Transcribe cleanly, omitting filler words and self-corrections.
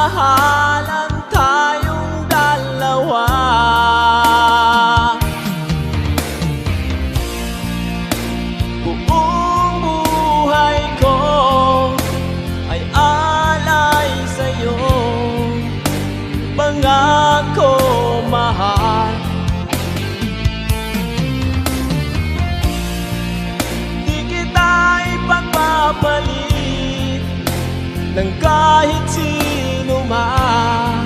pagmamahalan tayong dalawa. Buong buhay ko ay alay sa'yo, pangako mahal. Di kita ipagpapalit ng kahit sino man.